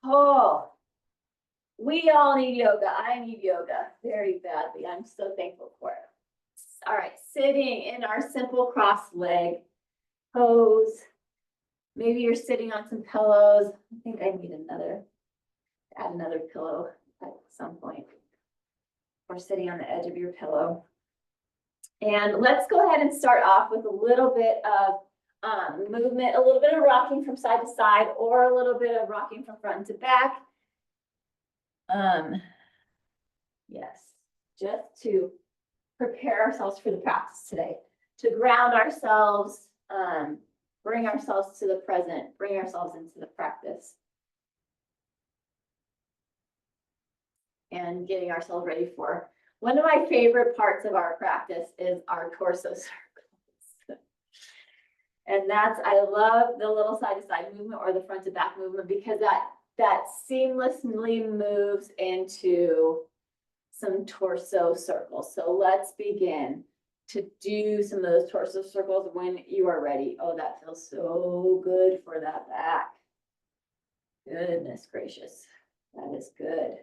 Oh, we all need yoga. I need yoga very badly. I'm so thankful for it. All right, sitting in our simple cross leg pose. Maybe you're sitting on some pillows. I think I need add another pillow at some point. Or sitting on the edge of your pillow. And let's go ahead and start off with a little bit of movement, a little bit of rocking from side to side, or a little bit of rocking from front to back. Yes, just to prepare ourselves for the practice today, to ground ourselves, bring ourselves to the present, bring ourselves into the practice. And getting ourselves ready for one of my favorite parts of our practice is our torso circles. And I love the little side to side movement or the front to back movement because that seamlessly moves into some torso circles. So let's begin to do some of those torso circles when you are ready. Oh, that feels so good for that back. Goodness gracious, that is good.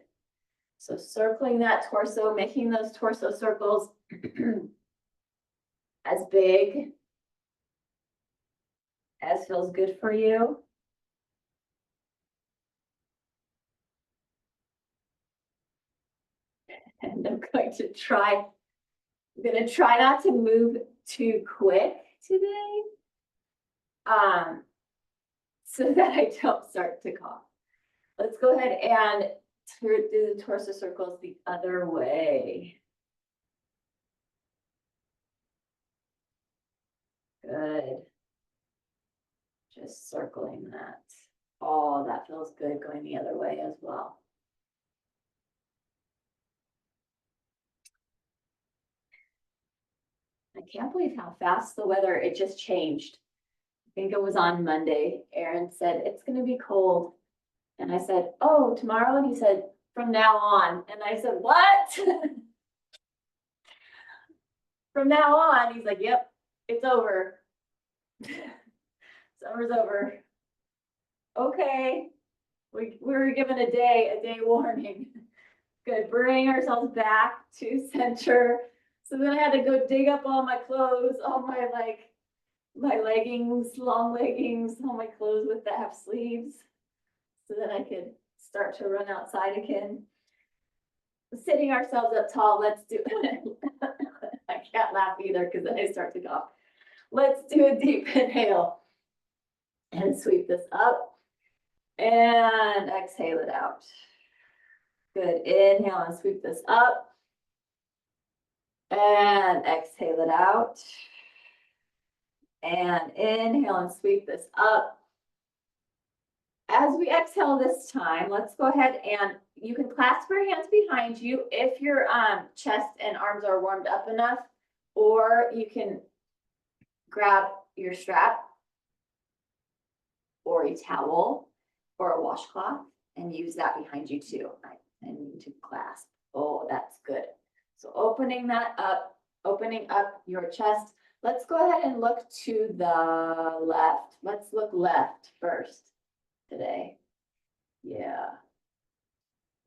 So circling that torso, making those torso circles as big as feels good for you. And I'm going to try not to move too quick today, so that I don't start to cough. Let's go ahead and do the torso circles the other way. Good. Just circling that. Oh, that feels good going the other way as well. I can't believe how fast the weather, it just changed. I think it was on Monday. Aaron said, it's going to be cold. And I said, oh, tomorrow? And he said, from now on. And I said, what? From now on? He's like, yep, it's over. Summer's over. Okay. We were given a day warning. Good, bring ourselves back to center. So then I had to go dig up all my clothes, all my leggings, long leggings, all my clothes with the half sleeves. So that I could start to run outside again. Sitting ourselves up tall, let's do it. I can't laugh either because then I start to cough. Let's do a deep inhale and sweep this up and exhale it out. Good, inhale and sweep this up and exhale it out. And inhale and sweep this up. As we exhale this time, let's go ahead and you can clasp your hands behind you if your chest and arms are warmed up enough, or you can grab your strap or a towel or a washcloth and use that behind you too. And to clasp. Oh, that's good. So opening up your chest. Let's go ahead and look to the left. Let's look left first today. Yeah.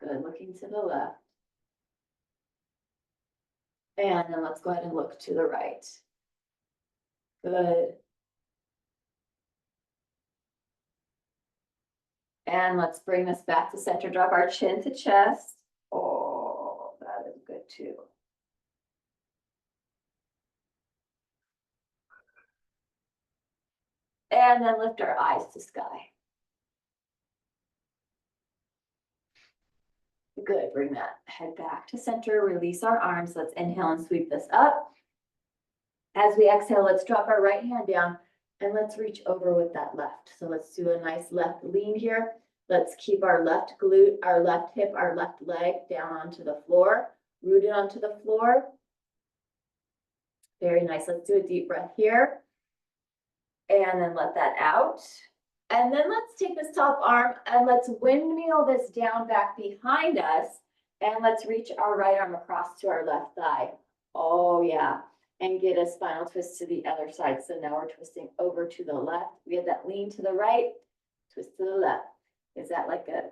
Good, looking to the left. And then let's go ahead and look to the right. Good. And let's bring this back to center. Drop our chin to chest. Oh, that is good too. And then lift our eyes to sky. Good, bring that head back to center, release our arms. Let's inhale and sweep this up. As we exhale, let's drop our right hand down and let's reach over with that left. So let's do a nice left lean here. Let's keep our left glute, our left hip, our left leg down onto the floor, rooted onto the floor. Very nice. Let's do a deep breath here. And then let that out. And then let's take this top arm and let's windmill this down back behind us. And let's reach our right arm across to our left thigh. Oh yeah. And get a spinal twist to the other side. So now we're twisting over to the left. We had that lean to the right, twist to the left. Is that like a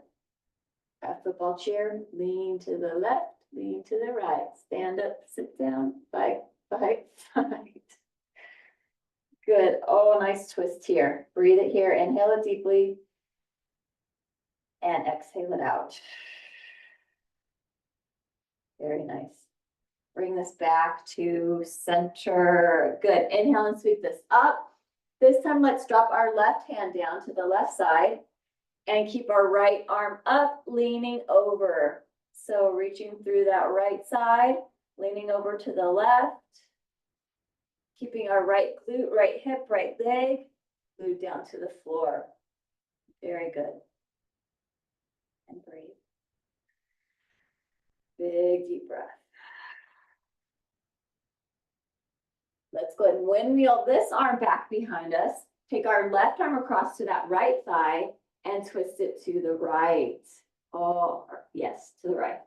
A football chair, lean to the left, lean to the right, stand up, sit down, fight, fight, fight. Good. Oh, nice twist here. Breathe it here. Inhale it deeply. And exhale it out. Very nice. Bring this back to center. Good. Inhale and sweep this up. This time, let's drop our left hand down to the left side and keep our right arm up, leaning over. So reaching through that right side, leaning over to the left, keeping our right glute, right hip, right leg, glued down to the floor. Very good. And breathe. Big deep breath. Let's go ahead and windmill this arm back behind us. Take our left arm across to that right thigh and twist it to the right. Oh, yes, to the right.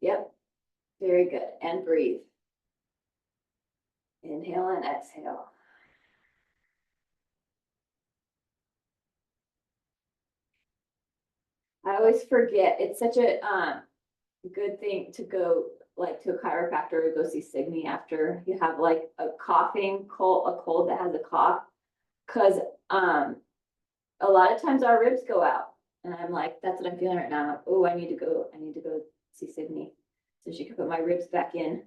Yep, very good. And breathe. Inhale and exhale. I always forget, it's such a good thing to go like to a chiropractor or go see Signy after you have like a coughing cold, a cold that has a cough. Cause a lot of times our ribs go out and I'm like, that's what I'm feeling right now. Oh, I need to go see Signy so she can put my ribs back in.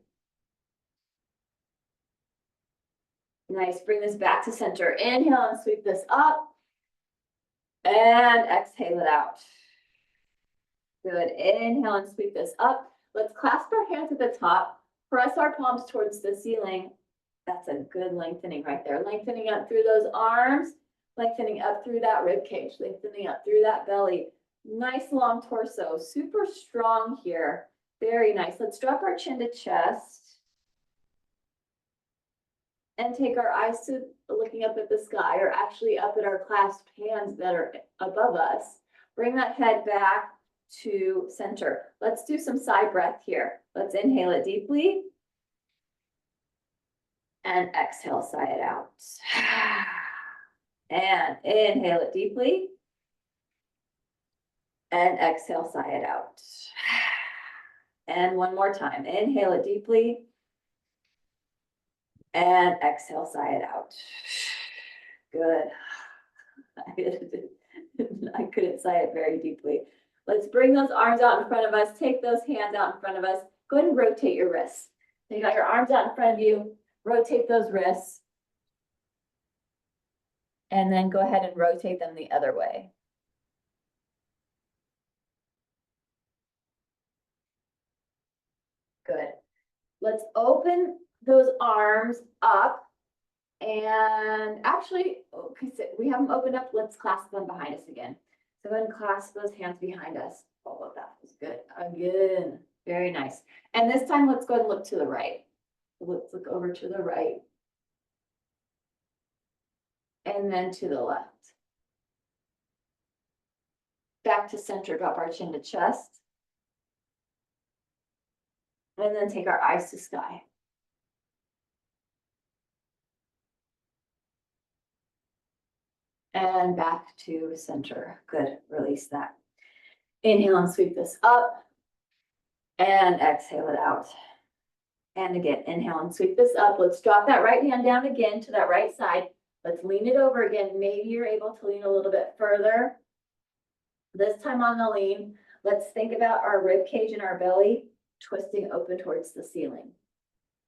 Nice, bring this back to center. Inhale and sweep this up. And exhale it out. Good, inhale and sweep this up. Let's clasp our hands at the top, press our palms towards the ceiling. That's a good lengthening right there. Lengthening up through those arms, lengthening up through that rib cage, lengthening up through that belly. Nice long torso, super strong here. Very nice. Let's drop our chin to chest. And take our eyes to looking up at the sky, or actually up at our clasped hands that are above us. Bring that head back to center. Let's do some sigh breath here. Let's inhale it deeply. And exhale, sigh it out. And inhale it deeply. And exhale, sigh it out. And one more time. Inhale it deeply. And exhale, sigh it out. Good. I couldn't sigh it very deeply. Let's bring those arms out in front of us. Take those hands out in front of us. Go ahead and rotate your wrists. So you got your arms out in front of you. Rotate those wrists. And then go ahead and rotate them the other way. Good. Let's open those arms up. And actually, okay, so we have them opened up. Let's clasp them behind us again. So go ahead and clasp those hands behind us. All of that was good. Again, very nice. And this time, let's go ahead and look to the right. Let's look over to the right. And then to the left. Back to center, drop our chin to chest. And then take our eyes to sky. And back to center. Good, release that. Inhale and sweep this up. And exhale it out. And again, inhale and sweep this up. Let's drop that right hand down again to that right side. Let's lean it over again. Maybe you're able to lean a little bit further. This time on the lean, let's think about our rib cage and our belly twisting open towards the ceiling.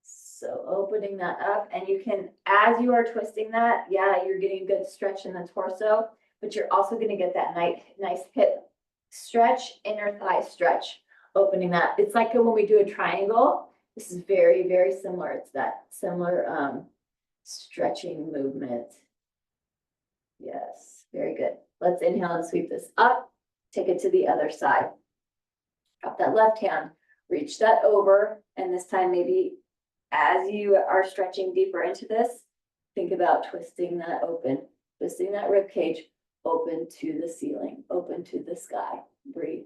So opening that up, and you can, as you are twisting that, yeah, you're getting a good stretch in the torso, but you're also going to get that nice hip stretch, inner thigh stretch, opening that. It's like when we do a triangle. This is very, very similar. It's that similar stretching movement. Yes, very good. Let's inhale and sweep this up. Take it to the other side. Drop that left hand, reach that over, and this time maybe as you are stretching deeper into this, think about twisting that open, twisting that rib cage open to the ceiling, open to the sky. Breathe.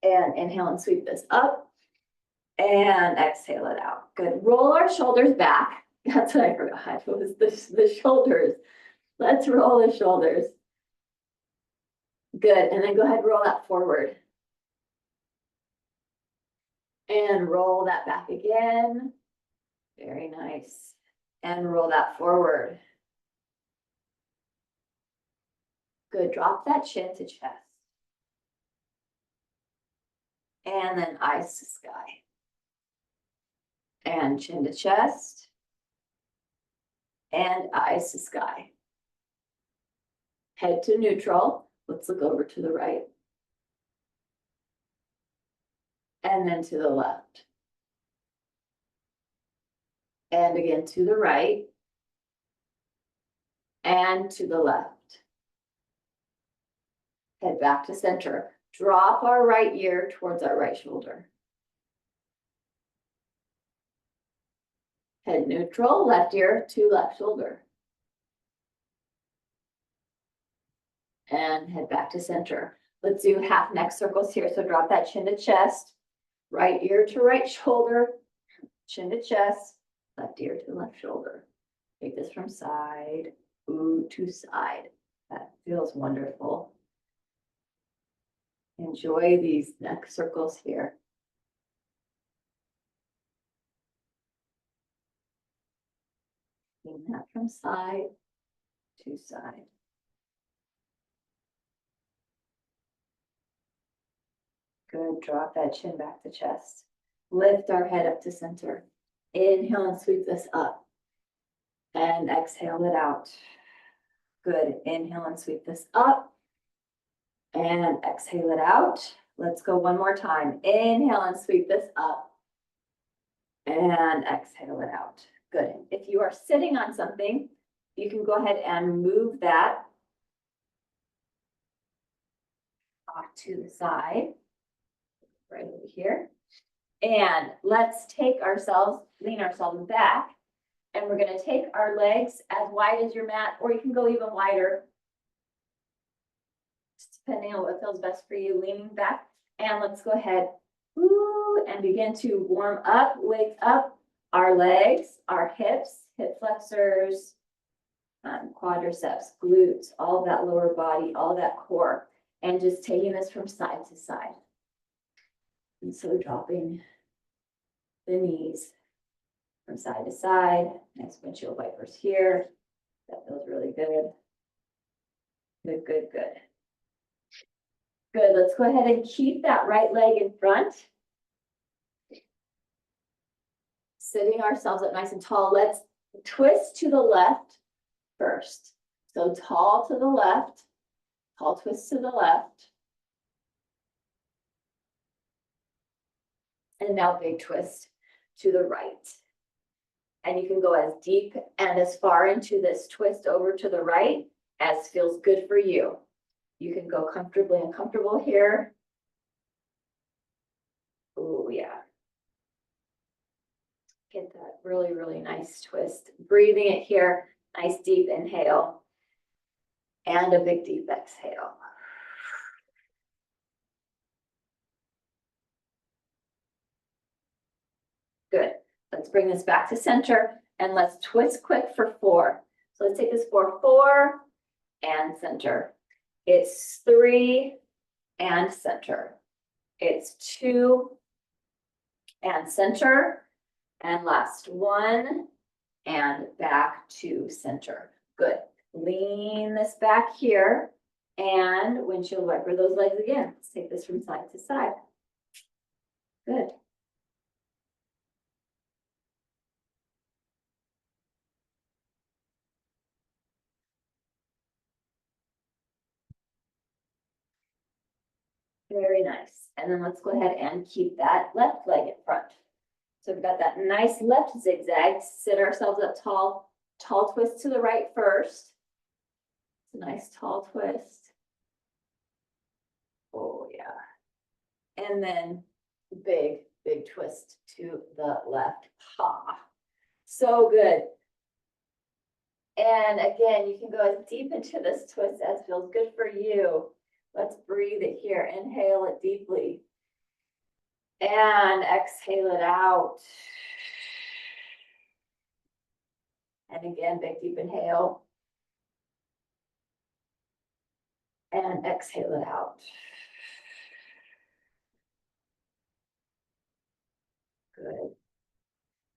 And inhale and sweep this up. And exhale it out. Good. Roll our shoulders back. That's what I forgot. It was the shoulders. Let's roll the shoulders. Good. And then go ahead and roll that forward. And roll that back again. Very nice. And roll that forward. Good. Drop that chin to chest. And then eyes to sky. And chin to chest. And eyes to sky. Head to neutral. Let's look over to the right. And then to the left. And again to the right. And to the left. Head back to center. Drop our right ear towards our right shoulder. Head neutral, left ear to left shoulder. And head back to center. Let's do half neck circles here. So drop that chin to chest, right ear to right shoulder, chin to chest, left ear to left shoulder. Take this from side to side. That feels wonderful. Enjoy these neck circles here. Bring that from side to side. Good. Drop that chin back to chest. Lift our head up to center. Inhale and sweep this up. And exhale it out. Good. Inhale and sweep this up. And exhale it out. Let's go one more time. Inhale and sweep this up. And exhale it out. Good. If you are sitting on something, you can go ahead and move that off to the side. Right over here. And let's take ourselves, lean ourselves back. And we're going to take our legs as wide as your mat, or you can go even wider. Depending on what feels best for you, leaning back. And let's go ahead and begin to warm up, wake up our legs, our hips, hip flexors, quadriceps, glutes, all of that lower body, all of that core, and just taking this from side to side. And so dropping the knees from side to side. Nice windshield wipers here. That feels really good. Good, good, good. Good, let's go ahead and keep that right leg in front. Sitting ourselves up nice and tall. Let's twist to the left first. So tall to the left, tall twist to the left. And now big twist to the right. And you can go as deep and as far into this twist over to the right as feels good for you. You can go comfortably uncomfortable here. Oh, yeah. Get that really, really nice twist. Breathing it here. Nice deep inhale. And a big deep exhale. Good. Let's bring this back to center and let's twist quick for 4. So let's take this for 4 and center. It's 3 and center. It's 2 and center. And last 1 and back to center. Good. Lean this back here and windshield wiper those legs again. Let's take this from side to side. Good. Very nice. And then let's go ahead and keep that left leg in front. So we've got that nice left zigzag. Sit ourselves up tall. Tall twist to the right first. It's a nice tall twist. Oh, yeah. And then big, big twist to the left. Ha. So good. And again, you can go as deep into this twist as feels good for you. Let's breathe it here. Inhale it deeply. And exhale it out. And again, big deep inhale. And exhale it out. Good.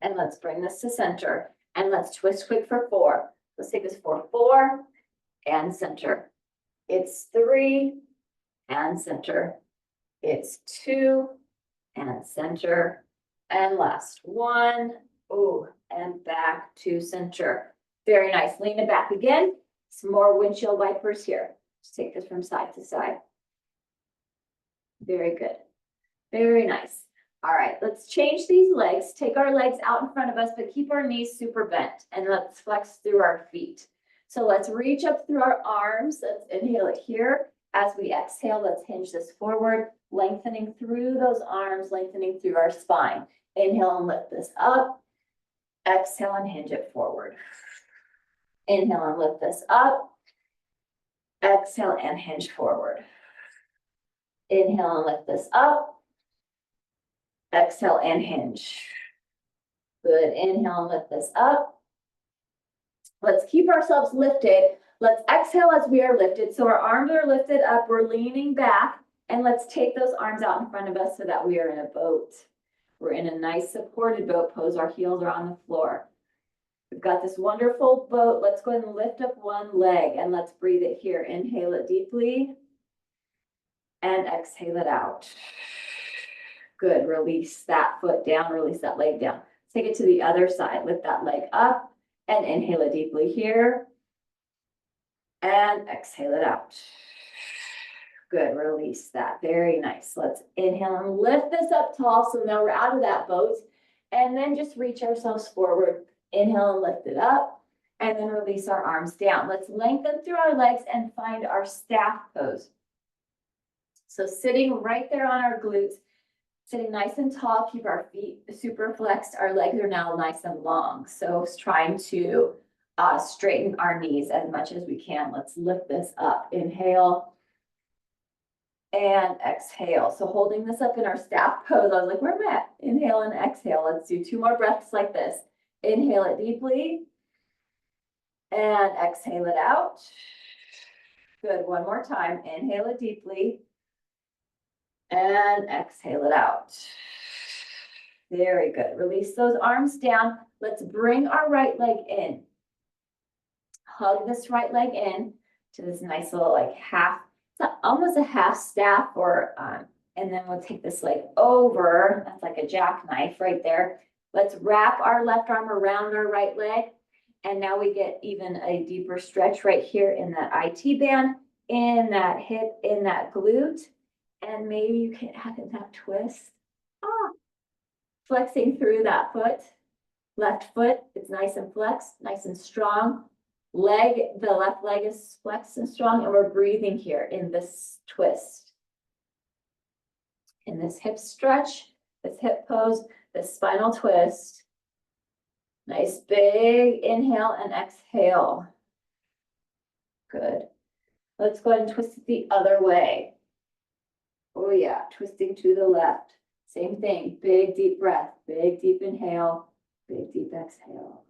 And let's bring this to center. And let's twist quick for 4. Let's take this for 4 and center. It's 3 and center. It's 2 and center. And last 1. Ooh, and back to center. Very nice. Lean it back again. Some more windshield wipers here. Just take this from side to side. Very good. Very nice. All right, let's change these legs. Take our legs out in front of us, but keep our knees super bent. And let's flex through our feet. So let's reach up through our arms. Let's inhale it here. As we exhale, let's hinge this forward, lengthening through those arms, lengthening through our spine. Inhale and lift this up. Exhale and hinge it forward. Inhale and lift this up. Exhale and hinge forward. Inhale and lift this up. Exhale and hinge. Good. Inhale and lift this up. Let's keep ourselves lifted. Let's exhale as we are lifted. So our arms are lifted up. We're leaning back. And let's take those arms out in front of us so that we are in a boat. We're in a nice supported boat pose. Our heels are on the floor. We've got this wonderful boat. Let's go ahead and lift up one leg and let's breathe it here. Inhale it deeply and exhale it out. Good. Release that foot down, release that leg down. Take it to the other side. Lift that leg up and inhale it deeply here and exhale it out. Good. Release that. Very nice. Let's inhale and lift this up tall. So now we're out of that boat and then just reach ourselves forward. Inhale and lift it up and then release our arms down. Let's lengthen through our legs and find our staff pose. So sitting right there on our glutes, sitting nice and tall, keep our feet super flexed. Our legs are now nice and long. So trying to straighten our knees as much as we can. Let's lift this up. Inhale and exhale. So holding this up in our staff pose, I was like, where am I at? Inhale and exhale. Let's do 2 more breaths like this. Inhale it deeply and exhale it out. Good. One more time. Inhale it deeply and exhale it out. Very good. Release those arms down. Let's bring our right leg in. Hug this right leg in to this nice little like half, it's almost a half staff or, and then we'll take this leg over. That's like a jackknife right there. Let's wrap our left arm around our right leg. And now we get even a deeper stretch right here in that IT band, in that hip, in that glute. And maybe you can add in that twist. Flexing through that foot. Left foot, it's nice and flexed, nice and strong. Leg, the left leg is flexed and strong. And we're breathing here in this twist. In this hip stretch, this hip pose, this spinal twist. Nice big inhale and exhale. Good. Let's go ahead and twist it the other way. Oh yeah, twisting to the left. Same thing, big deep breath, big deep inhale, big deep exhale.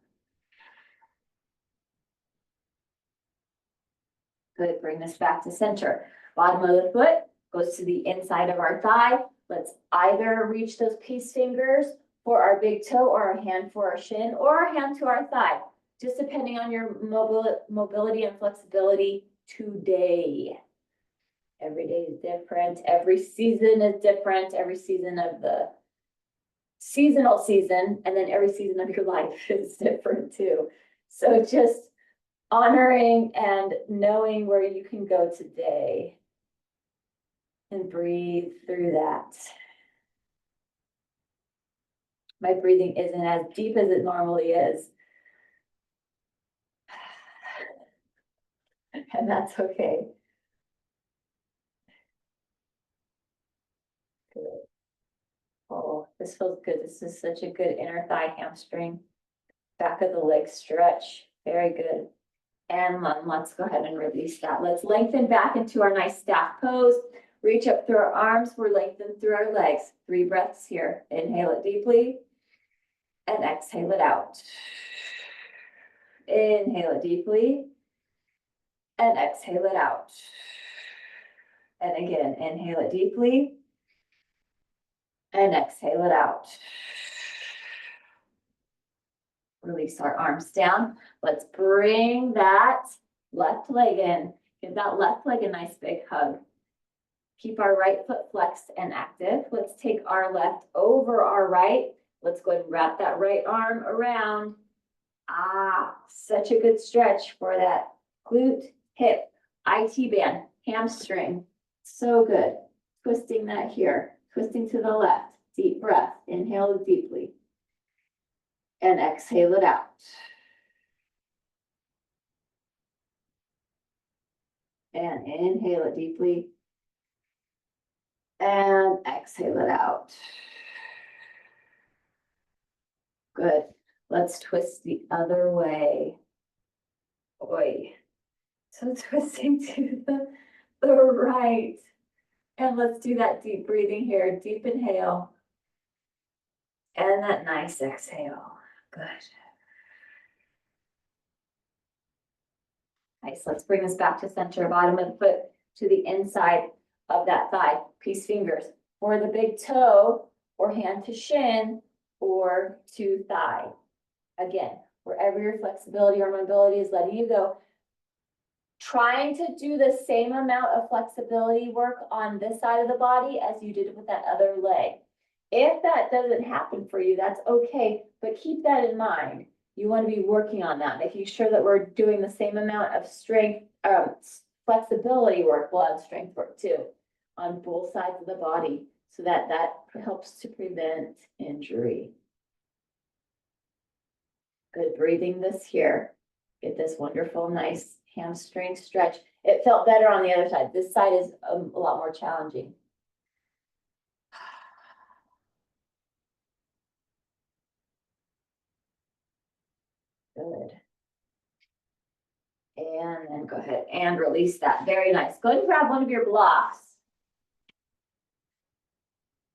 Good, bring this back to center. Bottom of the foot goes to the inside of our thigh. Let's either reach those peace fingers for our big toe or a hand for our shin or a hand to our thigh, just depending on your mobility and flexibility today. Every day is different. Every season is different. Every season of the seasonal season, and then every season of your life is different too. So just honoring and knowing where you can go today and breathe through that. My breathing isn't as deep as it normally is. And that's okay. Good. Oh, this feels good. This is such a good inner thigh hamstring. Back of the leg stretch. Very good. And let's go ahead and release that. Let's lengthen back into our nice staff pose. Reach up through our arms, we're lengthened through our legs. 3 breaths here. Inhale it deeply and exhale it out. Inhale it deeply and exhale it out. And again, inhale it deeply and exhale it out. Release our arms down. Let's bring that left leg in. Give that left leg a nice big hug. Keep our right foot flexed and active. Let's take our left over our right. Let's go ahead and wrap that right arm around. Such a good stretch for that glute, hip, IT band, hamstring. So good. Twisting that here. Twisting to the left. Deep breath. Inhale deeply. And exhale it out. And inhale it deeply. And exhale it out. Good. Let's twist the other way. Oi. So twisting to the right. And let's do that deep breathing here. Deep inhale. And that nice exhale. Good. Nice. Let's bring this back to center. Bottom of the foot to the inside of that thigh. Peace fingers for the big toe or hand to shin or to thigh. Again, wherever your flexibility or mobility is letting you go. Trying to do the same amount of flexibility work on this side of the body as you did with that other leg. If that doesn't happen for you, that's okay, but keep that in mind. You want to be working on that, making sure that we're doing the same amount of strength, flexibility work, well, and strength work too, on both sides of the body, so that helps to prevent injury. Good, breathing this here. Get this wonderful, nice hamstring stretch. It felt better on the other side. This side is a lot more challenging. Good. And then go ahead and release that. Very nice. Go ahead and grab one of your blocks.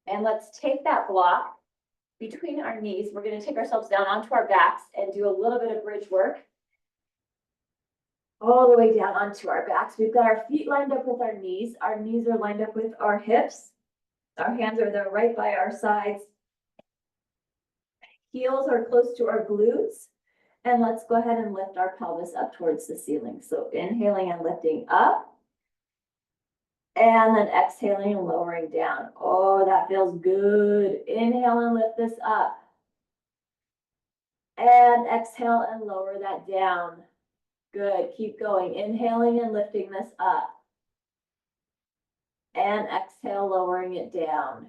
And let's take that block between our knees. We're going to take ourselves down onto our backs and do a little bit of bridge work. All the way down onto our backs. We've got our feet lined up with our knees. Our knees are lined up with our hips. Our hands are there right by our sides. Heels are close to our glutes. And let's go ahead and lift our pelvis up towards the ceiling. So inhaling and lifting up. And then exhaling and lowering down. Oh, that feels good. Inhale and lift this up. And exhale and lower that down. Good. Keep going. Inhaling and lifting this up. And exhale, lowering it down.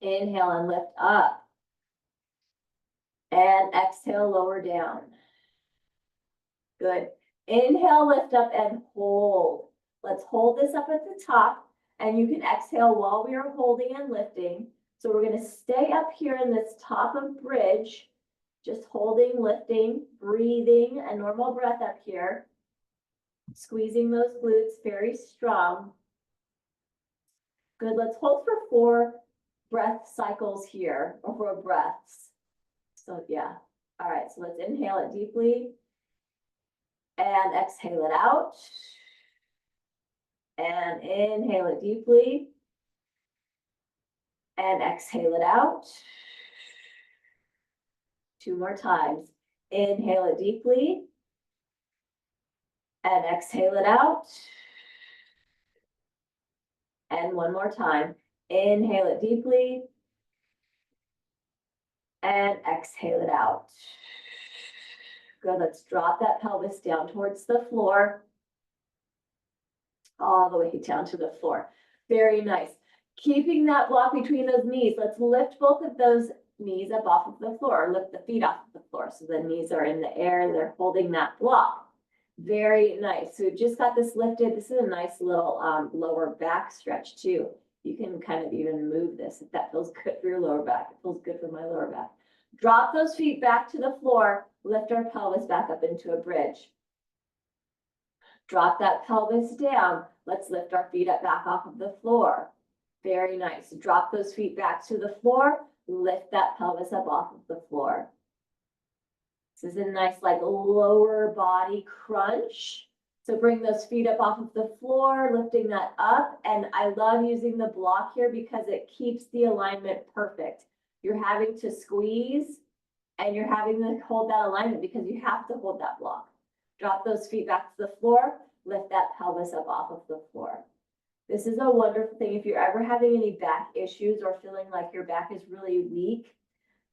Inhale and lift up. And exhale, lower down. Good. Inhale, lift up and hold. Let's hold this up at the top, and you can exhale while we are holding and lifting. So we're going to stay up here in this top of bridge, just holding, lifting, breathing, a normal breath up here. Squeezing those glutes very strong. Good. Let's hold for 4 breath cycles here, or 4 breaths. So yeah. All right. So let's inhale it deeply and exhale it out. And inhale it deeply and exhale it out. 2 more times. Inhale it deeply and exhale it out. And 1 more time. Inhale it deeply and exhale it out. Good. Let's drop that pelvis down towards the floor. All the way down to the floor. Very nice. Keeping that block between those knees. Let's lift both of those knees up off of the floor. Lift the feet off of the floor. So the knees are in the air. They're holding that block. Very nice. So we've just got this lifted. This is a nice little lower back stretch too. You can kind of even move this if that feels good for your lower back. It feels good for my lower back. Drop those feet back to the floor. Lift our pelvis back up into a bridge. Drop that pelvis down. Let's lift our feet up back off of the floor. Very nice. Drop those feet back to the floor. Lift that pelvis up off of the floor. This is a nice like lower body crunch. So bring those feet up off of the floor, lifting that up. And I love using the block here because it keeps the alignment perfect. You're having to squeeze and you're having to hold that alignment because you have to hold that block. Drop those feet back to the floor, lift that pelvis up off of the floor. This is a wonderful thing. If you're ever having any back issues or feeling like your back is really weak,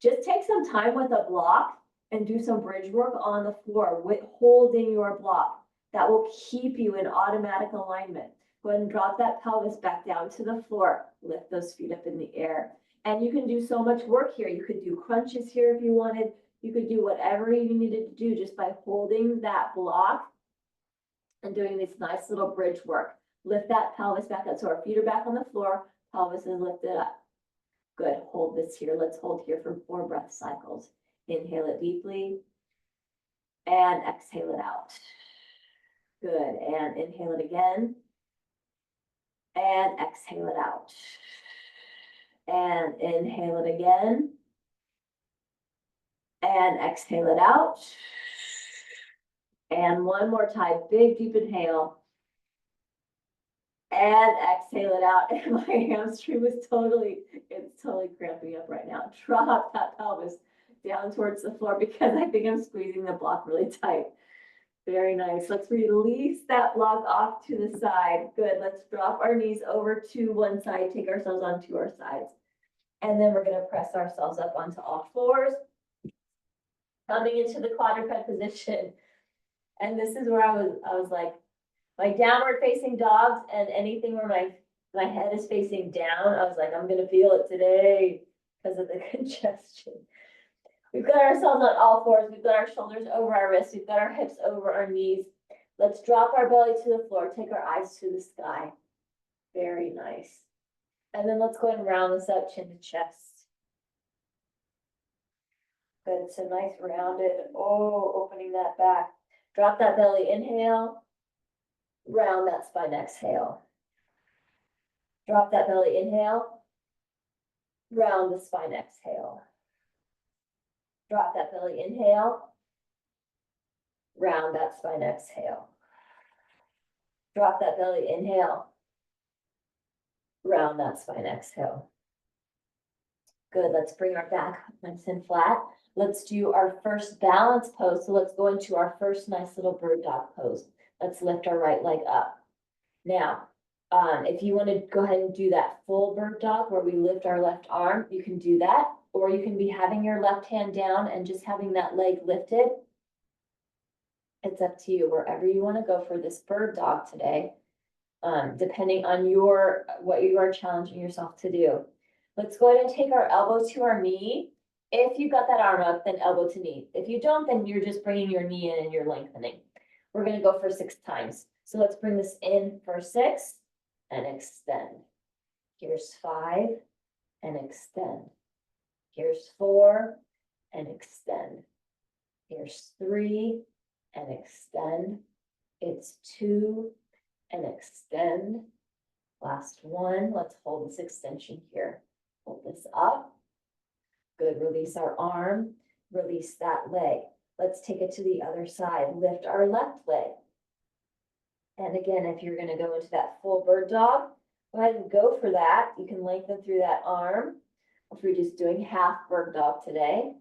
just take some time with a block and do some bridge work on the floor with holding your block. That will keep you in automatic alignment. Go ahead and drop that pelvis back down to the floor. Lift those feet up in the air. And you can do so much work here. You could do crunches here if you wanted. You could do whatever you needed to do just by holding that block and doing this nice little bridge work. Lift that pelvis back up. So our feet are back on the floor. Pelvis is lifted up. Good. Hold this here. Let's hold here for 4 breath cycles. Inhale it deeply and exhale it out. Good. And inhale it again and exhale it out. And inhale it again and exhale it out. And one more time, big deep inhale and exhale it out. And my hamstring was it's totally cramping up right now. Drop that pelvis down towards the floor because I think I'm squeezing the block really tight. Very nice. Let's release that block off to the side. Good. Let's drop our knees over to one side, take ourselves onto our sides. And then we're going to press ourselves up onto all fours. Coming into the quadruped position. And this is where I was like, my downward facing dogs and anything where my head is facing down, I was like, I'm going to feel it today because of the congestion. We've got ourselves on all fours. We've got our shoulders over our wrists. We've got our hips over our knees. Let's drop our belly to the floor. Take our eyes to the sky. Very nice. And then let's go ahead and round this up, chin to chest. Good. So nice rounded. Oh, opening that back. Drop that belly. Inhale. Round that spine. Exhale. Drop that belly. Inhale. Round the spine. Exhale. Drop that belly, inhale. Round that spine, exhale. Drop that belly, inhale. Round that spine, exhale. Good, let's bring our back nice and flat. Let's do our first balance pose. So let's go into our first nice little bird dog pose. Let's lift our right leg up. Now, if you want to go ahead and do that full bird dog where we lift our left arm, you can do that. Or you can be having your left hand down and just having that leg lifted. It's up to you, wherever you want to go for this bird dog today, depending on what you are challenging yourself to do. Let's go ahead and take our elbow to our knee. If you've got that arm up, then elbow to knee. If you don't, then you're just bringing your knee in and you're lengthening. We're going to go for 6 times. So let's bring this in for 6 and extend. Here's 5 and extend. Here's 4 and extend. Here's 3 and extend. It's 2 and extend. Last one. Let's hold this extension here. Hold this up. Good. Release our arm. Release that leg. Let's take it to the other side. Lift our left leg. And again, if you're going to go into that full bird dog, go ahead and go for that. You can lengthen through that arm. If we're just doing half bird dog today,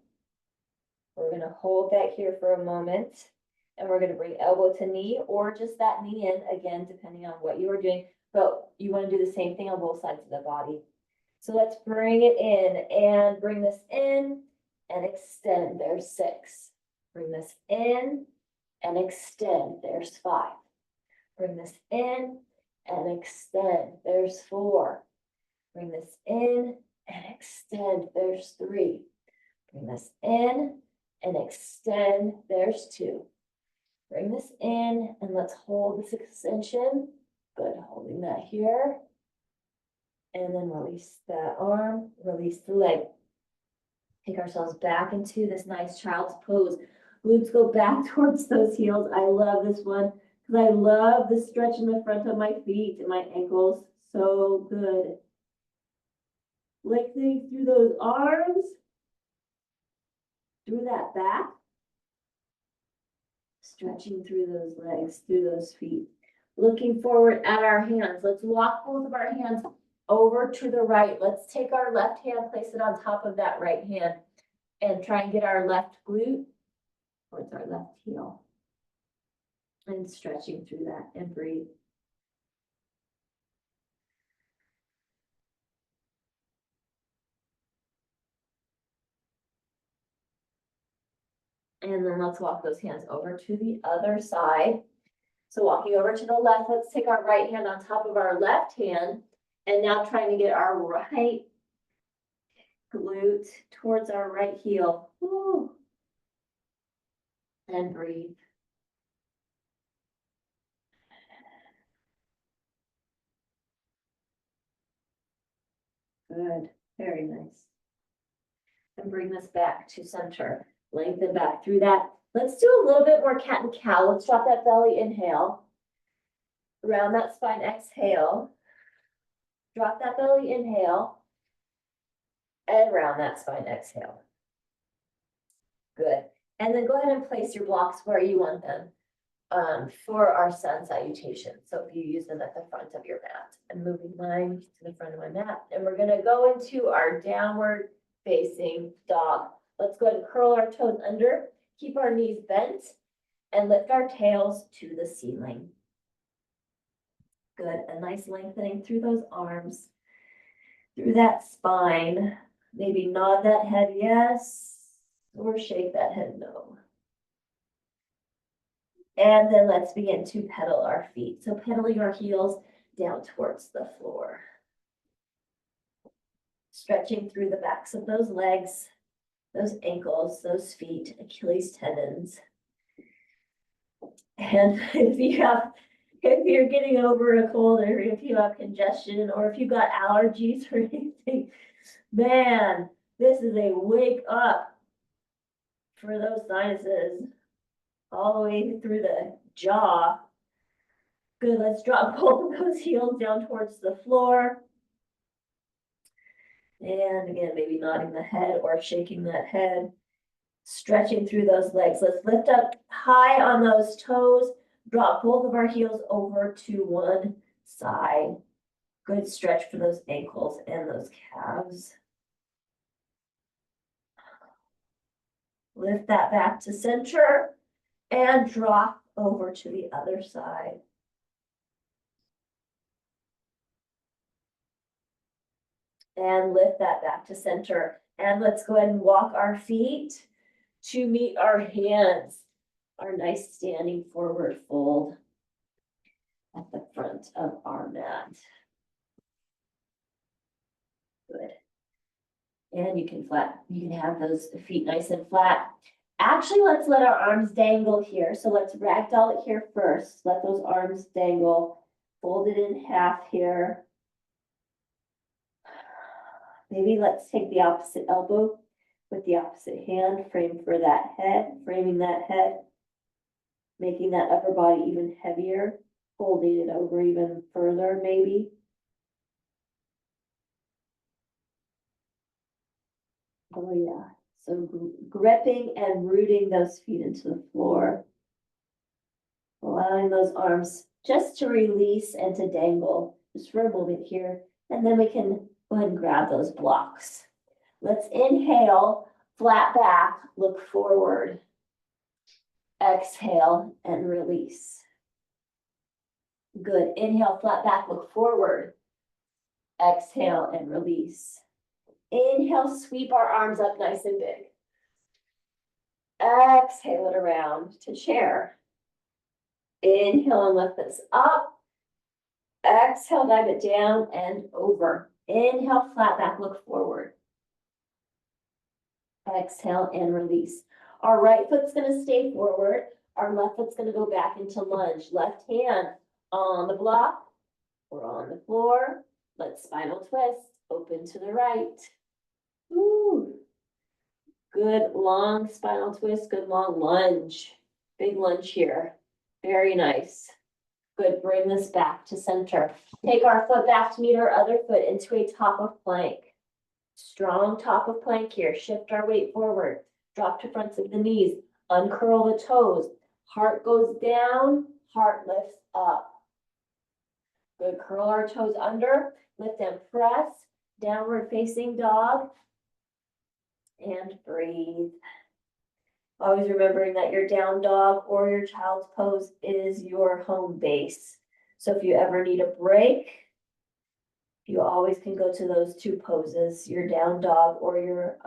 we're going to hold that here for a moment, and we're going to bring elbow to knee or just that knee in, again, depending on what you are doing, but you want to do the same thing on both sides of the body. So let's bring it in and bring this in and extend. There's 6. Bring this in and extend. There's 5. Bring this in and extend. There's 4. Bring this in and extend. There's 3. Bring this in and extend. There's 2. Bring this in and let's hold this extension. Good, holding that here. And then release the arm, release the leg. Take ourselves back into this nice child's pose. Glutes go back towards those heels. I love this one. because I love the stretch in the front of my feet and my ankles. So good. Lengthening through those arms, through that back, stretching through those legs, through those feet. Looking forward at our hands. Let's walk both of our hands over to the right. Let's take our left hand, place it on top of that right hand, and try and get our left glute towards our left heel. And stretching through that, and breathe. And then let's walk those hands over to the other side. So walking over to the left, let's take our right hand on top of our left hand, and now trying to get our right glute towards our right heel. Woo. And breathe. Good, very nice. And bring this back to center. Lengthen back through that. Let's do a little bit more cat and cow. Let's drop that belly, inhale. Round that spine, exhale. Drop that belly, inhale. And round that spine, exhale. Good. And then go ahead and place your blocks where you want them for our sun salutation. So if you use them at the front of your mat. I'm moving mine to the front of my mat. And we're gonna go into our downward facing dog. Let's go ahead and curl our toes under, keep our knees bent, and lift our tails to the ceiling. Good, a nice lengthening through those arms, through that spine. Maybe nod that head yes, or shake that head no. And then let's begin to pedal our feet. So pedaling our heels down towards the floor. Stretching through the backs of those legs, those ankles, those feet, Achilles tendons. And if you're getting over a cold, or if you have congestion, or if you've got allergies or anything, man, this is a wake up for those sinuses all the way through the jaw. Good, let's drop both of those heels down towards the floor. And again, maybe nodding the head or shaking that head. Stretching through those legs. Let's lift up high on those toes. Drop both of our heels over to one side. Good stretch for those ankles and those calves. Lift that back to center and drop over to the other side. And lift that back to center. And let's go ahead and walk our feet to meet our hands. Our nice standing forward fold at the front of our mat. Good. And you can have those feet nice and flat. Actually, let's let our arms dangle here. So let's ragdoll it here first. Let those arms dangle. Fold it in half here. Maybe let's take the opposite elbow with the opposite hand, frame for that head, framing that head, making that upper body even heavier, folding it over even further, maybe. Oh yeah, so gripping and rooting those feet into the floor, allowing those arms just to release and to dangle, just for a moment here, and then we can go ahead and grab those blocks. Let's inhale, flat back, look forward. Exhale and release. Good. Inhale, flat back, look forward. Exhale and release. Inhale, sweep our arms up nice and big. Exhale it around to chair. Inhale and lift this up. Exhale, dive it down and over. Inhale, flat back, look forward. Exhale and release. Our right foot's going to stay forward. Our left foot's going to go back into lunge. Left hand on the block or on the floor. Let's spinal twist. Open to the right. Woo. Good long spinal twist. Good long lunge. Big lunge here. Very nice. Good, bring this back to center. Take our foot back to meet our other foot into a top of plank. Strong top of plank here. Shift our weight forward. Drop to fronts of the knees. Uncurl the toes. Heart goes down, heart lifts up. Good, curl our toes under, lift and press, downward facing dog, and breathe. Always remembering that your down dog or your child's pose is your home base. So if you ever need a break, you always can go to those two poses, your down dog or your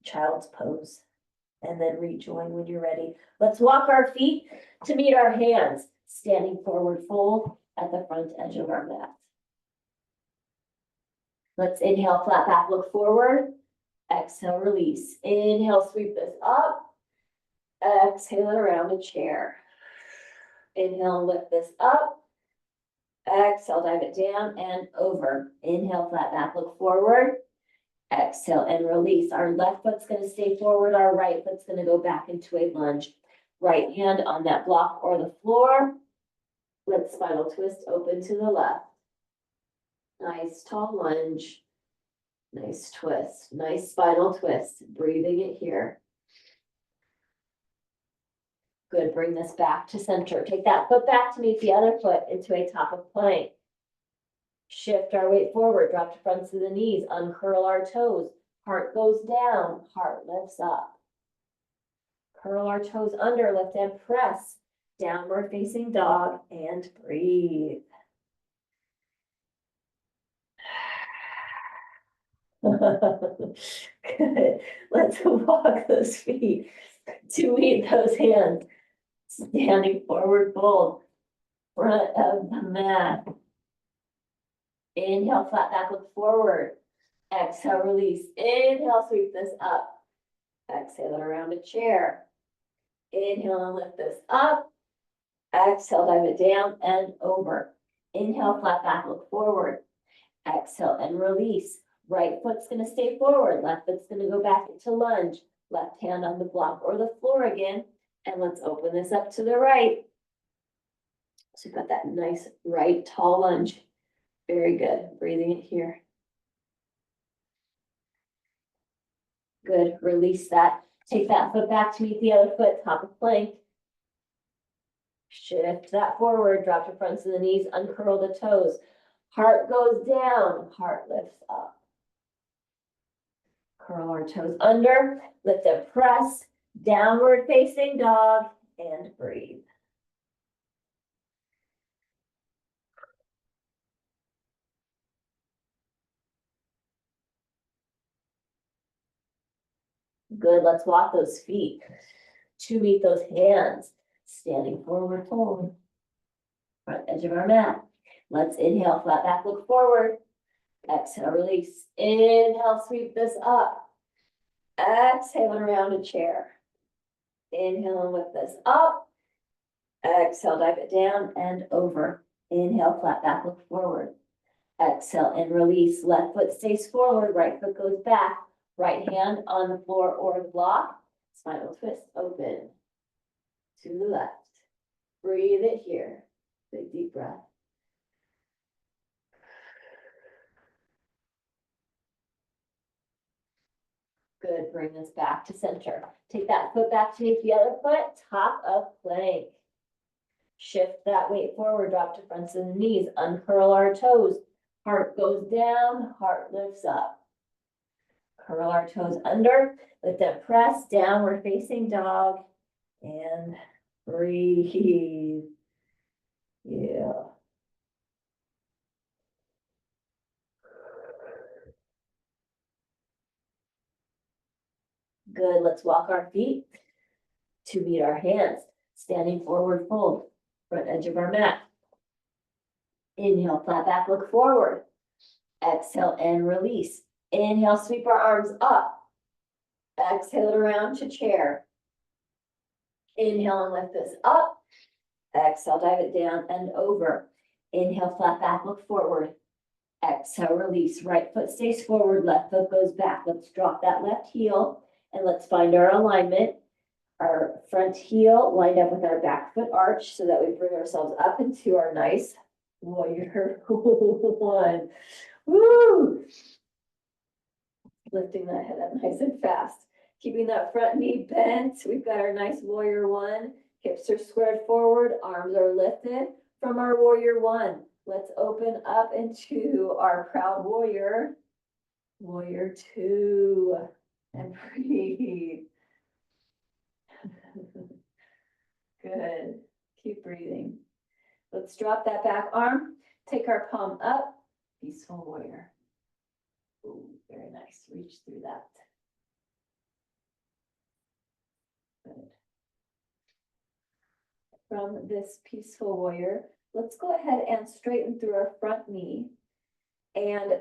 child's pose, and then rejoin when you're ready. Let's walk our feet to meet our hands, standing forward fold at the front edge of our mat. Let's inhale, flat back, look forward. Exhale, release. Inhale, sweep this up. Exhale it around a chair. Inhale, lift this up. Exhale, dive it down and over. Inhale, flat back, look forward. Exhale and release. Our left foot's going to stay forward. Our right foot's going to go back into a lunge. Right hand on that block or the floor. Let's spinal twist open to the left. Nice tall lunge. Nice twist. Nice spinal twist. Breathing it here. Good. Bring this back to center. Take that foot back to meet the other foot into a top of plank. Shift our weight forward. Drop to fronts of the knees. Uncurl our toes. Heart goes down. Heart lifts up. Curl our toes under. Lift and press. Downward facing dog and breathe. Good. Let's walk those feet to meet those hands. Standing forward fold. Front of the mat. Inhale, flat back, look forward. Exhale, release. Inhale, sweep this up. Exhale it around a chair. Inhale and lift this up. Exhale, dive it down and over. Inhale, flat back, look forward. Exhale and release. Right foot's going to stay forward. Left foot's going to go back into lunge. Left hand on the block or the floor again. And let's open this up to the right. So you've got that nice right tall lunge. Very good. Breathing it here. Good. Release that. Take that foot back to meet the other foot, top of plank. Shift that forward, drop to fronts of the knees, uncurl the toes. Heart goes down, heart lifts up. Curl our toes under, lift and press, downward facing dog, and breathe. Good, let's walk those feet to meet those hands. Standing forward fold. Front edge of our mat. Let's inhale, flat back, look forward. Exhale, release. Inhale, sweep this up. Exhale and around a chair. Inhale and lift this up. Exhale, dive it down and over. Inhale, flat back, look forward. Exhale and release. Left foot stays forward, right foot goes back. Right hand on the floor or the block. Spinal twist open. To the left. Breathe it here. Big deep breath. Good, bring this back to center. Take that foot back to meet the other foot, top of plank. Shift that weight forward, drop to fronts of the knees, uncurl our toes. Heart goes down, heart lifts up. Curl our toes under, lift and press, downward facing dog, and breathe. Yeah. Good, let's walk our feet to meet our hands. Standing forward fold, front edge of our mat. Inhale, flat back, look forward. Exhale and release. Inhale, sweep our arms up. Exhale it around to chair. Inhale and lift this up. Exhale, dive it down and over. Inhale, flat back, look forward. Exhale, release. Right foot stays forward, left foot goes back. Let's drop that left heel and let's find our alignment. our front heel lined up with our back foot arch so that we bring ourselves up into our nice warrior one. Woo! Lifting that head up nice and fast. Keeping that front knee bent. We've got our nice warrior one. Hips are squared forward, arms are lifted. From our warrior one, let's open up into our proud warrior. Warrior two. And breathe. Good. Keep breathing. Let's drop that back arm. Take our palm up. Peaceful warrior. Ooh, very nice. Reach through that. Good. From this peaceful warrior, let's go ahead and straighten through our front knee and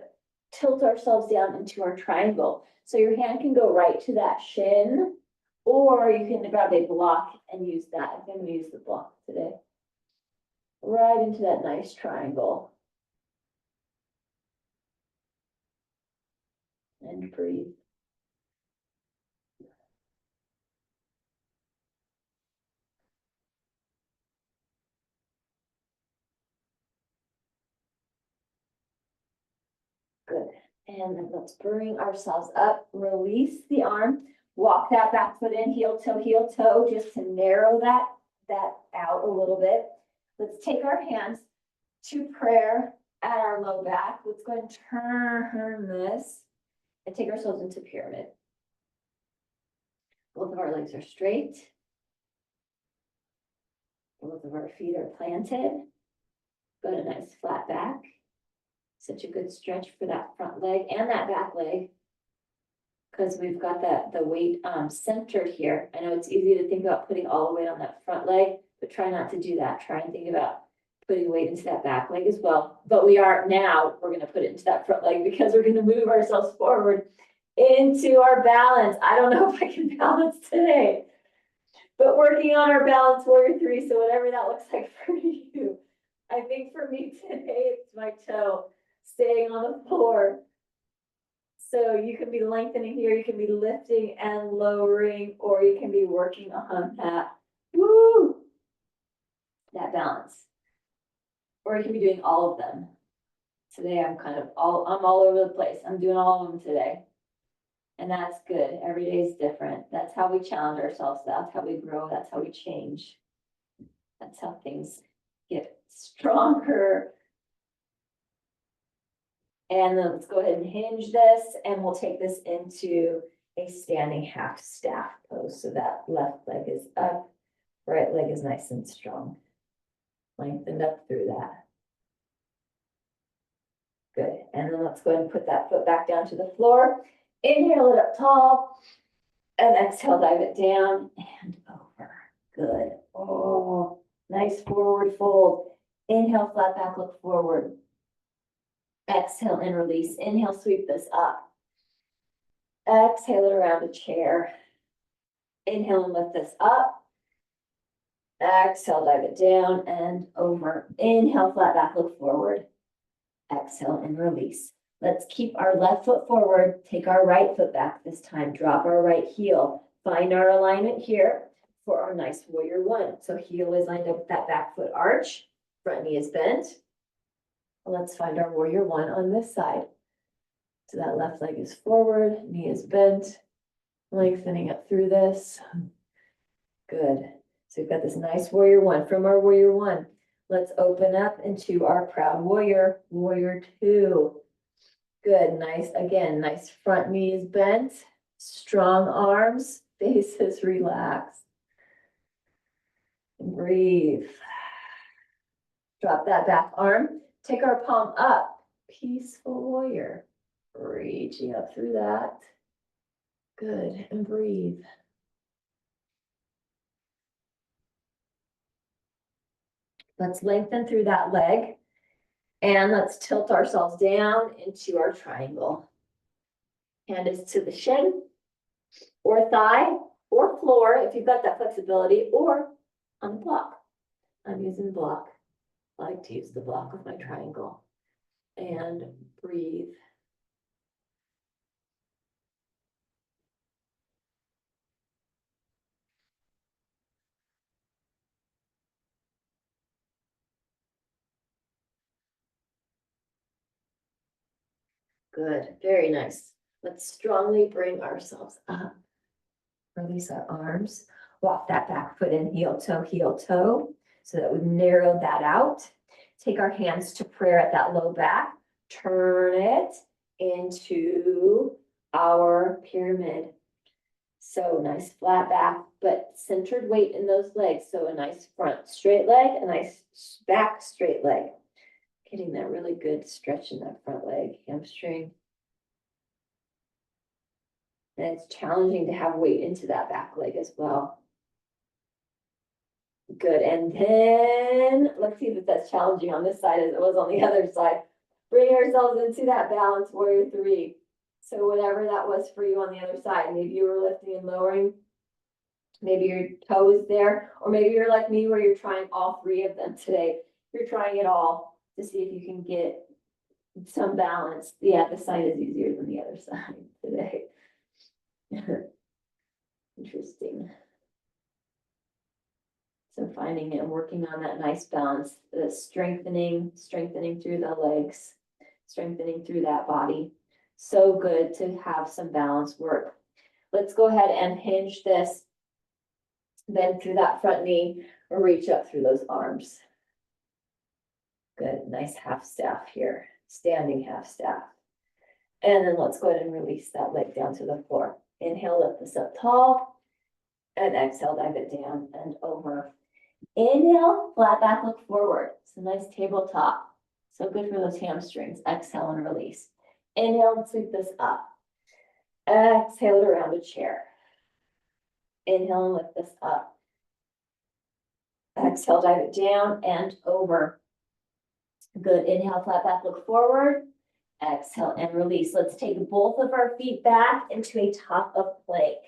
tilt ourselves down into our triangle. So your hand can go right to that shin, or you can grab a block and use that. I'm going to use the block today. Right into that nice triangle. And breathe. Good. And then let's bring ourselves up, release the arm, walk that back foot in, heel toe, just to narrow that out a little bit. Let's take our hands to prayer at our low back. Let's go and turn this and take ourselves into pyramid. Both of our legs are straight. Both of our feet are planted. Got a nice flat back. Such a good stretch for that front leg and that back leg, because we've got the weight centered here. I know it's easy to think about putting all the weight on that front leg, but try not to do that. Try and think about putting weight into that back leg as well. But we're going to put it into that front leg because we're going to move ourselves forward into our balance. I don't know if I can balance today, but working on our balance warrior three. So whatever that looks like for you. I think for me today, it's my toe staying on the floor. So you can be lengthening here, you can be lifting and lowering, or you can be working on that, that balance. Or you can be doing all of them. Today I'm all over the place. I'm doing all of them today. And that's good. Every day is different. That's how we challenge ourselves. That's how we grow. That's how we change. That's how things get stronger. And then let's go ahead and hinge this, and we'll take this into a standing half staff pose. So that left leg is up, right leg is nice and strong. Lengthened up through that. Good. And then let's go ahead and put that foot back down to the floor. Inhale it up tall, and exhale, dive it down and over. Good. Oh, nice forward fold. Inhale, flat back, look forward. Exhale and release. Inhale, sweep this up. Exhale it around a chair. Inhale and lift this up. Exhale, dive it down and over. Inhale, flat back, look forward. Exhale and release. Let's keep our left foot forward. Take our right foot back this time. Drop our right heel. Find our alignment here for our nice warrior one. So heel is lined up with that back foot arch. Front knee is bent. Let's find our warrior one on this side. So that left leg is forward, knee is bent, lengthening up through this. Good. So we've got this nice warrior one. From our warrior one, let's open up into our proud warrior, warrior two. Good, nice, again, nice front knee is bent, strong arms, face is relaxed. And breathe. Drop that back arm. Take our palm up, peaceful warrior, reaching up through that. Good, and breathe. Let's lengthen through that leg, and let's tilt ourselves down into our triangle. Hand is to the shin, or thigh, or floor, if you've got that flexibility, or on the block. I'm using the block. I like to use the block of my triangle. And breathe. Good, very nice. Let's strongly bring ourselves up. Release our arms, walk that back foot in, heel toe, so that we've narrowed that out. Take our hands to prayer at that low back, turn it into our pyramid. So nice flat back, but centered weight in those legs. So a nice front straight leg, a nice back straight leg. Getting that really good stretch in that front leg, hamstring. And it's challenging to have weight into that back leg as well. Good, and then let's see if it's as challenging on this side as it was on the other side. Bring ourselves into that balance warrior 3. So whatever that was for you on the other side, maybe you were lifting and lowering, maybe your toe is there, or maybe you're like me where you're trying all 3 of them today. You're trying it all to see if you can get some balance. Yeah, this side is easier than the other side today. Interesting. So finding and working on that nice balance, the strengthening through the legs, strengthening through that body. So good to have some balance work. Let's go ahead and hinge this, bend through that front knee, or reach up through those arms. Good, nice half staff here, standing half staff. And then let's go ahead and release that leg down to the floor. Inhale, lift this up tall, and exhale, dive it down and over. Inhale, flat back, look forward. It's a nice tabletop. So good for those hamstrings. Exhale and release. Inhale and sweep this up. Exhale it around a chair. Inhale and lift this up. Exhale, dive it down and over. Good. Inhale, flat back, look forward. Exhale and release. Let's take both of our feet back into a top of plank.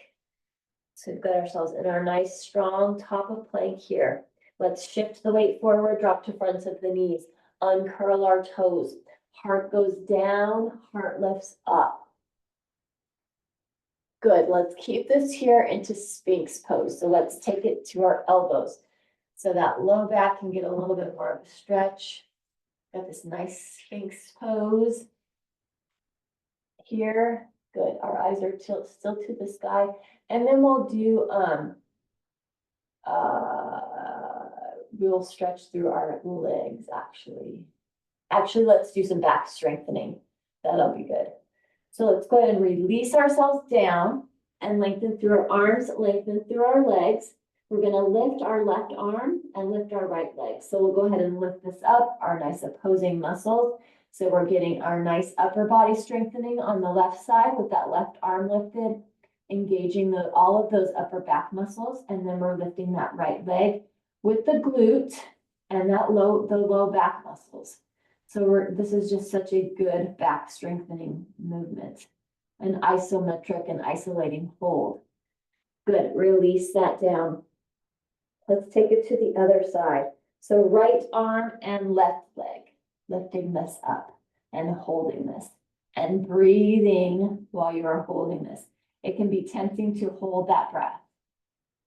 So we've got ourselves in our nice, strong top of plank here. Let's shift the weight forward, drop to fronts of the knees, uncurl our toes. Heart goes down, heart lifts up. Good, let's keep this here into Sphinx pose. So let's take it to our elbows. So that low back can get a little bit more of a stretch. Got this nice Sphinx pose here. Good, our eyes are still to the sky. And then we'll do, we'll stretch through our legs actually. Actually, let's do some back strengthening. That'll be good. So let's go ahead and release ourselves down and lengthen through our arms, lengthen through our legs. We're gonna lift our left arm and lift our right leg. So we'll go ahead and lift this up, our nice opposing muscles. So we're getting our nice upper body strengthening on the left side with that left arm lifted, engaging all of those upper back muscles. And then we're lifting that right leg with the glute and the low back muscles. So this is just such a good back strengthening movement. An isometric and isolating hold. Good, release that down. Let's take it to the other side. So right arm and left leg, lifting this up and holding this and breathing while you are holding this. It can be tempting to hold that breath,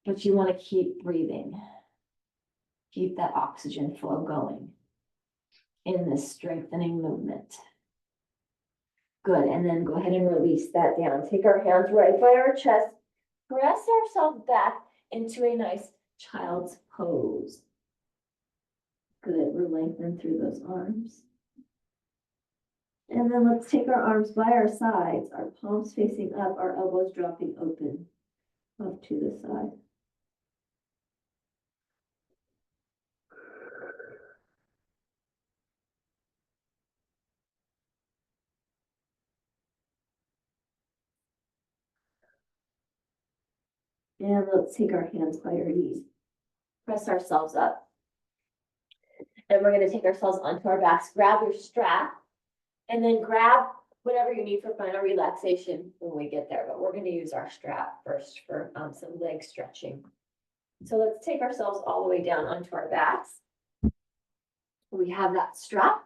but you want to keep breathing. Keep that oxygen flow going in this strengthening movement. Good, and then go ahead and release that down. Take our hands right by our chest, press ourselves back into a nice child's pose. Good, we're lengthening through those arms. And then let's take our arms by our sides, our palms facing up, our elbows dropping open, off to the side. And let's take our hands by our knees. Press ourselves up. And we're going to take ourselves onto our backs. Grab your strap. And then grab whatever you need for final relaxation when we get there. But we're going to use our strap first for some leg stretching. So let's take ourselves all the way down onto our backs. We have that strap.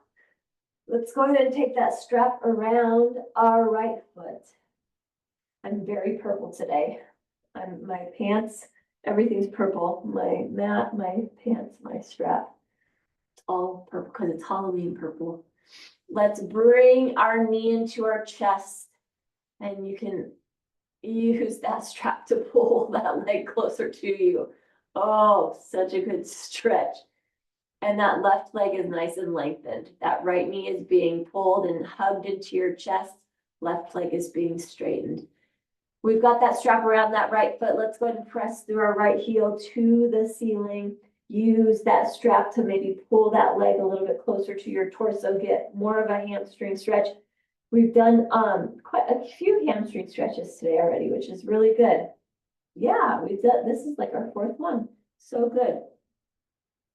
Let's go ahead and take that strap around our right foot. I'm very purple today. My pants, everything's purple. My mat, my pants, my strap. It's all purple because it's Halloween purple. Let's bring our knee into our chest, and you can use that strap to pull that leg closer to you. Oh, such a good stretch. And that left leg is nice and lengthened. That right knee is being pulled and hugged into your chest. Left leg is being straightened. We've got that strap around that right foot. Let's go ahead and press through our right heel to the ceiling. Use that strap to maybe pull that leg a little bit closer to your torso, get more of a hamstring stretch. We've done quite a few hamstring stretches today already, which is really good. Yeah, we've done, this is like our fourth one. So good.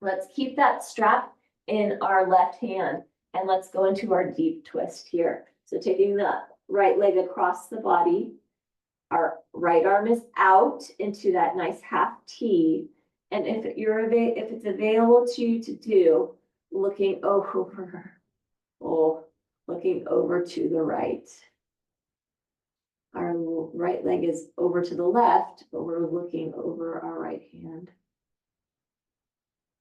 Let's keep that strap in our left hand and let's go into our deep twist here. So taking the right leg across the body, our right arm is out into that nice half T. And if it's available to you to do, looking over, looking over to the right. Our right leg is over to the left, but we're looking over our right hand.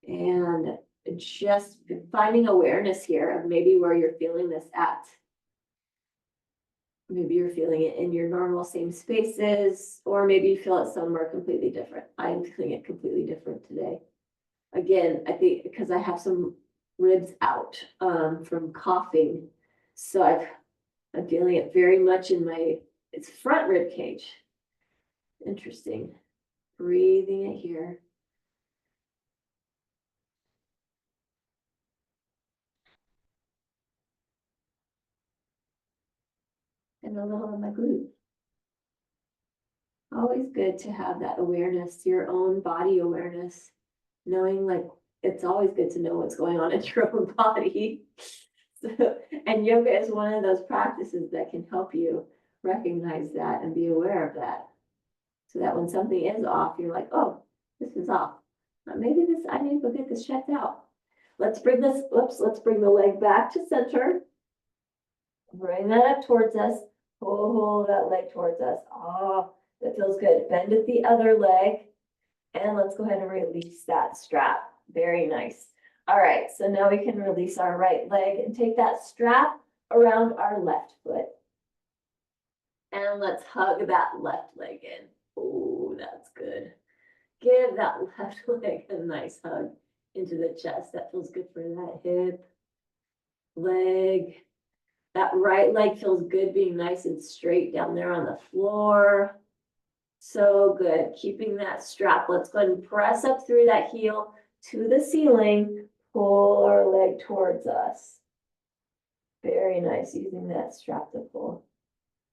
And just finding awareness here of maybe where you're feeling this at. Maybe you're feeling it in your normal same spaces, or maybe you feel it somewhere completely different. I'm feeling it completely different today. Again, I think because I have some ribs out from coughing. So I'm feeling it very much in it's front rib cage. Interesting. Breathing it here. And a little on my glute. Always good to have that awareness, your own body awareness, knowing like it's always good to know what's going on in your own body. And yoga is one of those practices that can help you recognize that and be aware of that. So that when something is off, you're like, oh, this is off. Maybe I need to go get this checked out. Let's bring the leg back to center. Bring that up towards us. Pull that leg towards us. Oh, that feels good. Bend at the other leg. And let's go ahead and release that strap. Very nice. All right, so now we can release our right leg and take that strap around our left foot. And let's hug that left leg in. Oh, that's good. Give that left leg a nice hug into the chest. That feels good for that hip, leg. That right leg feels good being nice and straight down there on the floor. So good. Keeping that strap. Let's go ahead and press up through that heel to the ceiling. Pull our leg towards us. Very nice. Using that strap to pull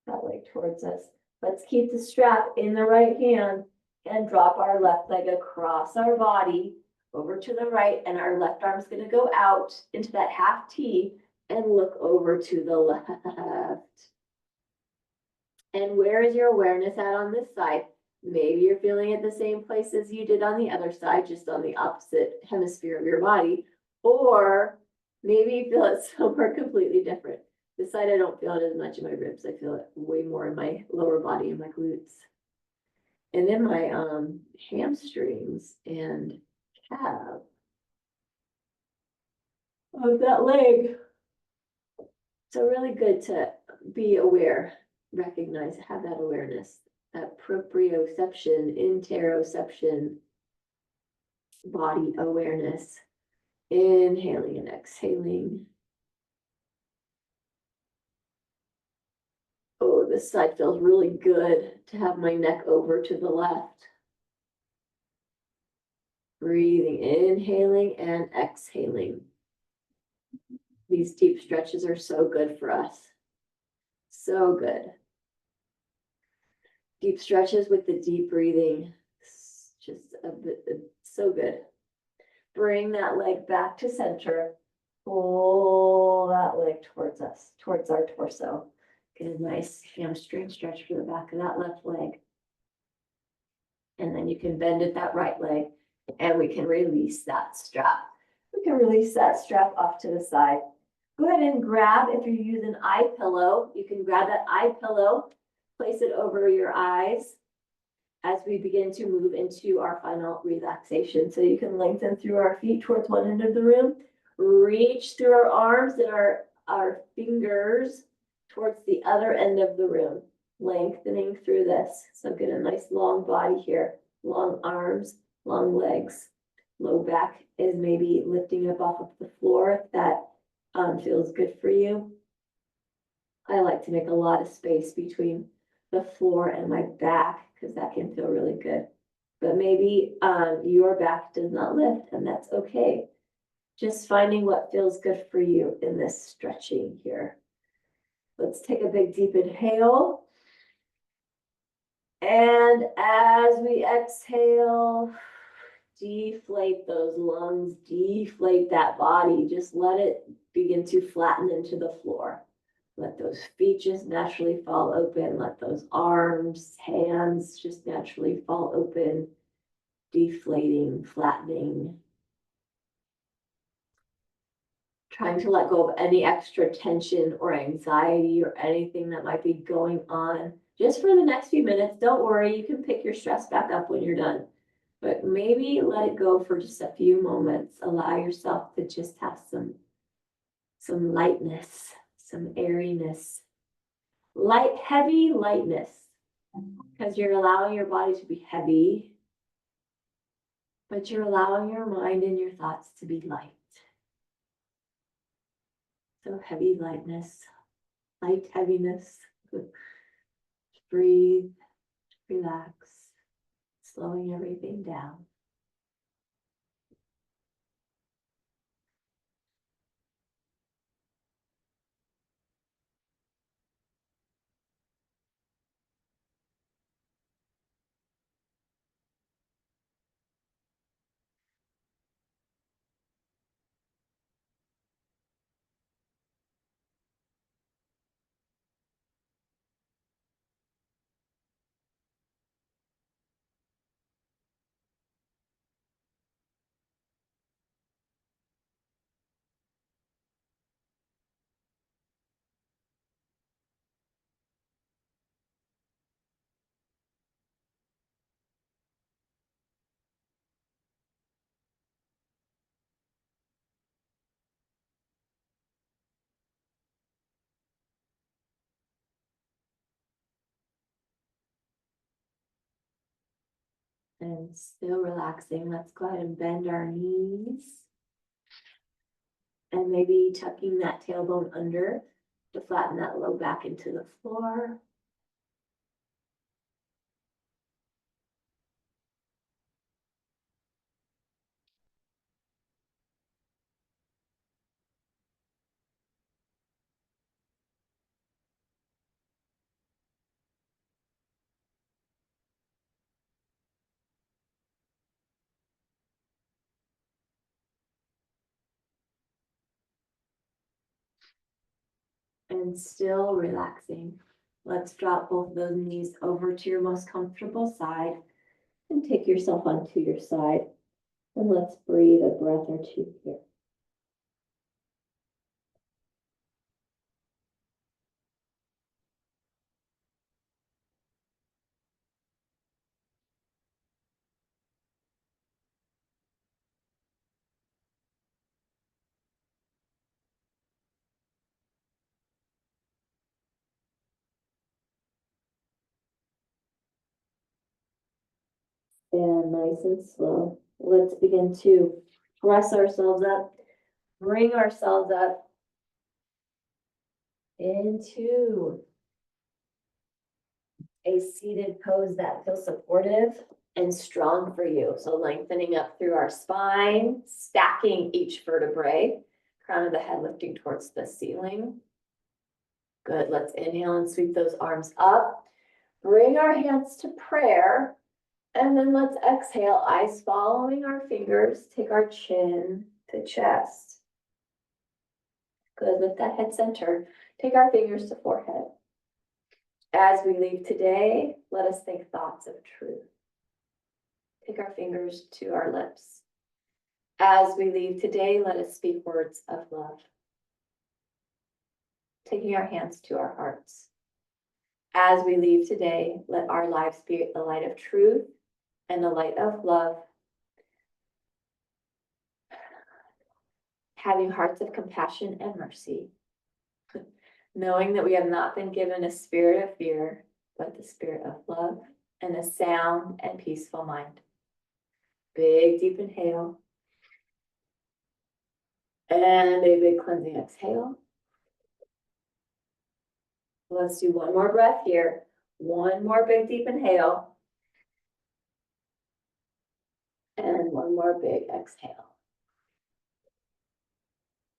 that leg towards us. Let's keep the strap in the right hand and drop our left leg across our body over to the right. And our left arm's going to go out into that half T and look over to the left. And where is your awareness at on this side? Maybe you're feeling it the same place as you did on the other side, just on the opposite hemisphere of your body. Or maybe you feel it somewhere completely different. This side, I don't feel it as much in my ribs. I feel it way more in my lower body and my glutes. And then my hamstrings and calf of that leg. So really good to be aware, recognize, have that awareness, that proprioception, interoception, body awareness, inhaling and exhaling. Oh, this side feels really good to have my neck over to the left. Breathing, inhaling and exhaling. These deep stretches are so good for us. So good. Deep stretches with the deep breathing. It's just so good. Bring that leg back to center. Pull that leg towards us, towards our torso. Get a nice hamstring stretch for the back of that left leg. And then you can bend at that right leg and we can release that strap. We can release that strap off to the side. Go ahead and grab, if you're using eye pillow, you can grab that eye pillow, place it over your eyes as we begin to move into our final relaxation. So you can lengthen through our feet towards one end of the room, reach through our arms and our our fingers towards the other end of the room, lengthening through this. So get a nice long body here, long arms, long legs. Low back is maybe lifting up off of the floor if that feels good for you. I like to make a lot of space between the floor and my back because that can feel really good. But maybe your back does not lift, and that's okay. Just finding what feels good for you in this stretching here. Let's take a big deep inhale. And as we exhale, deflate those lungs, deflate that body. Just let it begin to flatten into the floor. Let those feet just naturally fall open. Let those arms, hands just naturally fall open. Deflating, flattening. Trying to let go of any extra tension or anxiety or anything that might be going on. Just for the next few minutes, don't worry, you can pick your stress back up when you're done. But maybe let it go for just a few moments. Allow yourself to just have some lightness, some airiness. Heavy lightness. Because you're allowing your body to be heavy, but you're allowing your mind and your thoughts to be light. So heavy lightness, light heaviness. Breathe, relax, slowing everything down. And still relaxing, let's go ahead and bend our knees. And maybe tucking that tailbone under to flatten that low back into the floor. And still relaxing. Let's drop both of those knees over to your most comfortable side and take yourself onto your side. And let's breathe a breath or two here. And nice and slow. Let's begin to press ourselves up, bring ourselves up into a seated pose that feels supportive and strong for you. So lengthening up through our spine, stacking each vertebrae, crown of the head lifting towards the ceiling. Good, let's inhale and sweep those arms up. Bring our hands to prayer. And then let's exhale, eyes following our fingers. Take our chin to chest. Good, lift that head center. Take our fingers to forehead. As we leave today, let us think thoughts of truth. Take our fingers to our lips. As we leave today, let us speak words of love. Taking our hands to our hearts. As we leave today, let our lives be the light of truth and the light of love. Having hearts of compassion and mercy. knowing that we have not been given a spirit of fear, but the spirit of love and a sound and peaceful mind. Big, deep inhale. And a big cleansing exhale. Let's do one more breath here. One more big, deep inhale. And one more big exhale.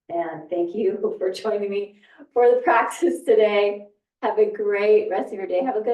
And thank you for joining me for the practice today. Have a great rest of your day. Have a good